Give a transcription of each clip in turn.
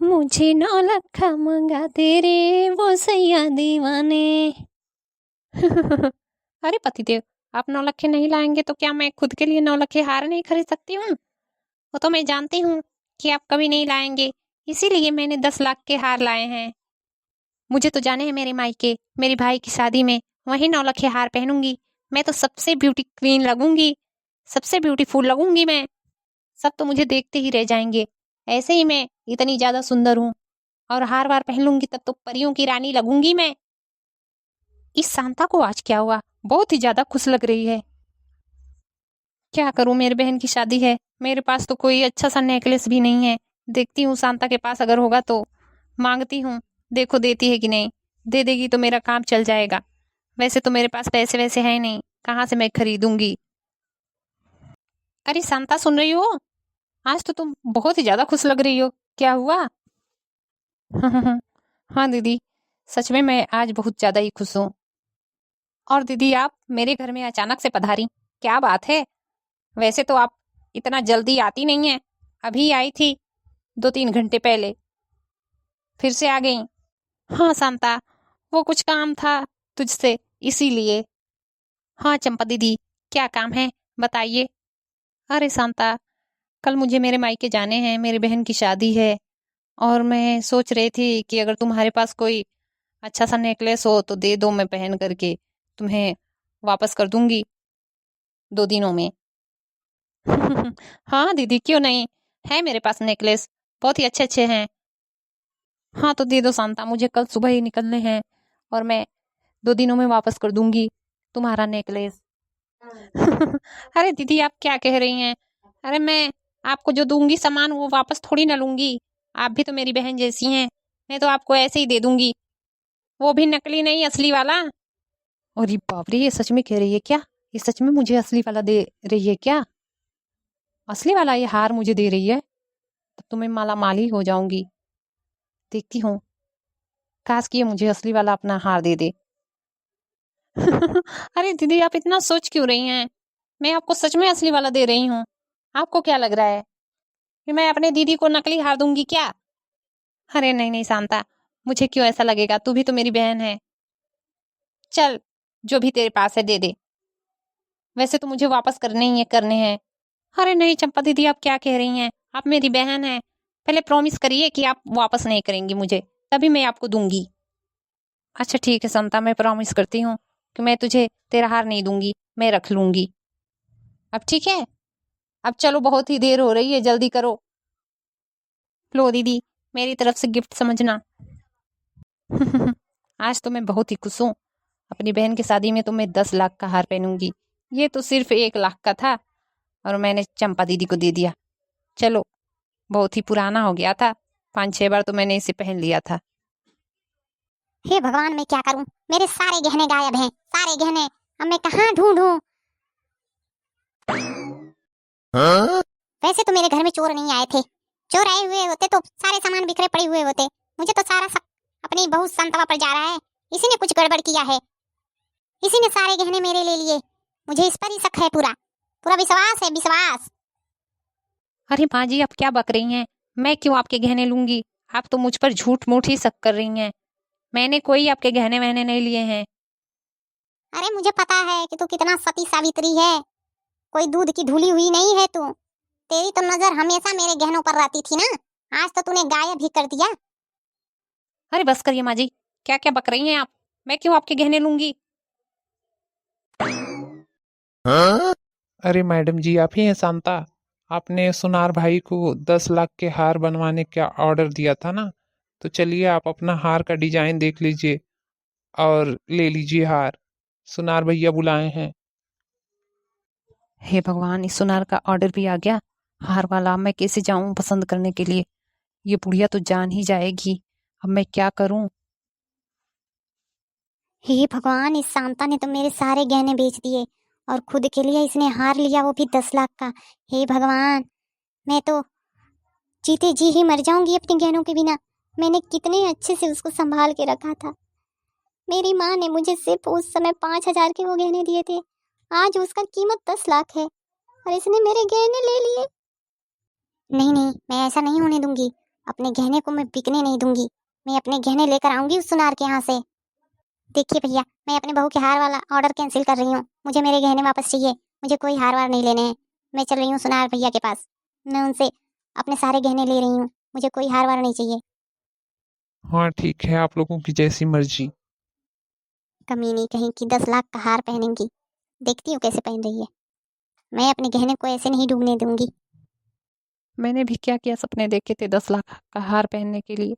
मुझे 9 लाख मंगा तेरे वो सैया दीवाने। अरे पतिदेव, आप 9 लाख नहीं लाएंगे तो क्या मैं खुद के लिए 9 लाख हार नहीं खरीद सकती हूँ? वो तो मैं जानती हूँ कि आप कभी नहीं लाएंगे, इसीलिए मैंने 10 लाख के हार लाए हैं। मुझे तो जाने हैं मेरे मायके, मेरी भाई की शादी में वही 9 लाख हार पहनूंगी। मैं तो सबसे ब्यूटी क्वीन लगूंगी, सबसे ब्यूटीफुल लगूंगी मैं। सब तो मुझे देखते ही रह जाएंगे। ऐसे ही मैं इतनी ज्यादा सुंदर हूँ, और हार वार पहन लूंगी तब तो परियों की रानी लगूंगी मैं। इस शांता को आज क्या हुआ, बहुत ही ज्यादा खुश लग रही है। क्या करूं, मेरी बहन की शादी है, मेरे पास तो कोई अच्छा सा नेकलेस भी नहीं है। देखती हूँ शांता के पास अगर होगा तो मांगती हूँ, देखो देती है कि नहीं। दे देगी तो मेरा काम चल जाएगा। वैसे तो मेरे पास पैसे वैसे हैं नहीं, कहाँ से मैं खरीदूंगी। अरे शांता, सुन रही हो? आज तो तुम बहुत ही ज्यादा खुश लग रही हो, क्या हुआ? हाँ दीदी, सच में मैं आज बहुत ज्यादा ही खुश हूँ। और दीदी, आप मेरे घर में अचानक से पधारी, क्या बात है? वैसे तो आप इतना जल्दी आती नहीं है, अभी आई थी 2-3 घंटे पहले, फिर से आ गई। हाँ शांता, वो कुछ काम था तुझसे, इसीलिए। हाँ चंपा दीदी, क्या काम है, बताइए। अरे शांता, कल मुझे मेरे मायके जाने हैं, मेरी बहन की शादी है। और मैं सोच रही थी कि अगर तुम्हारे पास कोई अच्छा सा नेकलेस हो तो दे दो, मैं पहन करके तुम्हें वापस कर दूंगी 2 दिनों में। हाँ दीदी, क्यों नहीं, है मेरे पास नेकलेस, बहुत ही अच्छे अच्छे हैं। हाँ तो दे दो शांता, मुझे कल सुबह ही निकलने हैं, और मैं 2 दिनों में वापस कर दूंगी तुम्हारा नेकलेस। अरे दीदी, आप क्या कह रही हैं? अरे मैं आपको जो दूंगी सामान वो वापस थोड़ी ना लूंगी। आप भी तो मेरी बहन जैसी हैं, मैं तो आपको ऐसे ही दे दूंगी, वो भी नकली नहीं, असली वाला। अरे बाप रे, ये सच में कह रही है क्या? ये सच में मुझे असली वाला दे रही है क्या? असली वाला ये हार मुझे दे रही है? तब तो मैं माला माल ही हो जाऊंगी। देखती हूँ, काश कि ये मुझे असली वाला अपना हार दे दे। अरे दीदी, आप इतना सोच क्यों रही हैं? मैं आपको सच में असली वाला दे रही हूँ। आपको क्या लग रहा है कि मैं अपने दीदी को नकली हार दूंगी क्या? अरे नहीं नहीं शांता, मुझे क्यों ऐसा लगेगा, तू भी तो मेरी बहन है। चल, जो भी तेरे पास है दे दे, वैसे तो मुझे वापस करने ही है, करने हैं। अरे नहीं चंपा दीदी, आप क्या कह रही हैं? आप मेरी बहन हैं, पहले प्रॉमिस करिए कि आप वापस नहीं करेंगी मुझे, तभी मैं आपको दूंगी। अच्छा ठीक है संता, मैं प्रॉमिस करती हूँ कि मैं तुझे तेरा हार नहीं दूंगी, मैं रख लूंगी। अब ठीक है, अब चलो, बहुत ही देर हो रही है, जल्दी करो। लो दीदी, मेरी तरफ से गिफ्ट समझना। आज तो मैं बहुत ही खुश हूँ। अपनी बहन की शादी में तो मैं 10 लाख का हार पहनूंगी, ये तो सिर्फ 1 लाख का था, और मैंने चंपा दीदी को दे दिया। चलो, बहुत ही पुराना हो गया था, 5-6 बार तो मैंने इसे पहन लिया था। हे भगवान, मैं क्या करूं, मेरे सारे गहने गायब हैं, सारे गहने। अब मैं कहाँ ढूंढूं? वैसे तो मेरे घर में चोर नहीं आए थे, चोर आए हुए होते तो सारे सामान बिखरे पड़े हुए होते। मुझे तो सारा शक अपनी बहू संतवा पर जा रहा है, इसी ने कुछ गड़बड़ किया है, इसी ने सारे गहने मेरे ले लिए। मुझे इस पर ही शक है, पूरा पूरा विश्वास है, विश्वास। अरे माँ जी, आप क्या बक रही हैं? मैं क्यों आपके गहने लूंगी? आप तो मुझ पर झूठ मूठ ही शक कर रही हैं। मैंने कोई आपके गहने वहने नहीं लिए हैं। अरे मुझे पता है कि तू कितना सती सावित्री है, कोई दूध की धुली हुई नहीं है तू। तेरी तो नजर हमेशा मेरे गहनों पर रहती थी ना, आज तो तूने गायब ही कर दिया। अरे बस करिए माँ जी, क्या क्या बक रही हैं आप? मैं क्यों आपके गहने लूंगी? अरे मैडम जी, आप ही हैं शांता? आपने सुनार भाई को 10 लाख के हार बनवाने का ऑर्डर दिया था ना? तो चलिए, आप अपना हार का डिजाइन देख लीजिए और ले लीजिए हार। सुनार भैया बुलाए हैं। हे भगवान, इस सुनार का ऑर्डर भी आ गया। हार वाला, मैं कैसे जाऊं पसंद करने के लिए? ये बुढ़िया तो जान ही जाएगी, अब मैं क्या करूं? हे भगवान, इस शांता ने तो मेरे सारे गहने बेच दिए, और खुद के लिए इसने हार लिया, वो भी 10 लाख का। हे भगवान, मैं तो जीते जी ही मर जाऊंगी अपने गहनों के बिना। मैंने कितने अच्छे से उसको संभाल के रखा था। मेरी माँ ने मुझे सिर्फ उस समय 5,000 के वो गहने दिए थे, आज उसका कीमत 10 लाख है, और इसने मेरे गहने ले लिए। नहीं नहीं, मैं ऐसा नहीं होने दूंगी। अपने गहने को मैं बिकने नहीं दूंगी। मैं अपने गहने लेकर आऊंगी उस सुनार के यहाँ से। देखिए भैया, मैं अपने बहू के हार वाला ऑर्डर कैंसिल कर रही हूँ। मुझे मेरे गहने वापस चाहिए। मुझे कोई हार वार नहीं लेने हैं। मैं चल रही हूँ सुनार भैया के पास। मैं उनसे अपने सारे गहने ले रही हूँ। मुझे कोई हार वार नहीं चाहिए। हाँ ठीक है, आप लोगों की जैसी मर्जी। कमीनी कहीं की 10 लाख का हार पहनेंगी। देखती हूँ कैसे पहन रही है। मैं अपने गहने को ऐसे नहीं डूबने दूंगी। मैंने भी क्या क्या सपने देखे थे 10 लाख का हार पहनने के लिए,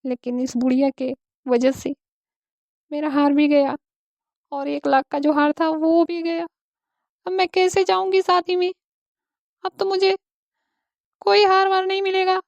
लेकिन इस बुढ़िया के वजह से मेरा हार भी गया और 1 लाख का जो हार था वो भी गया। अब मैं कैसे जाऊंगी शादी में? अब तो मुझे कोई हार वार नहीं मिलेगा।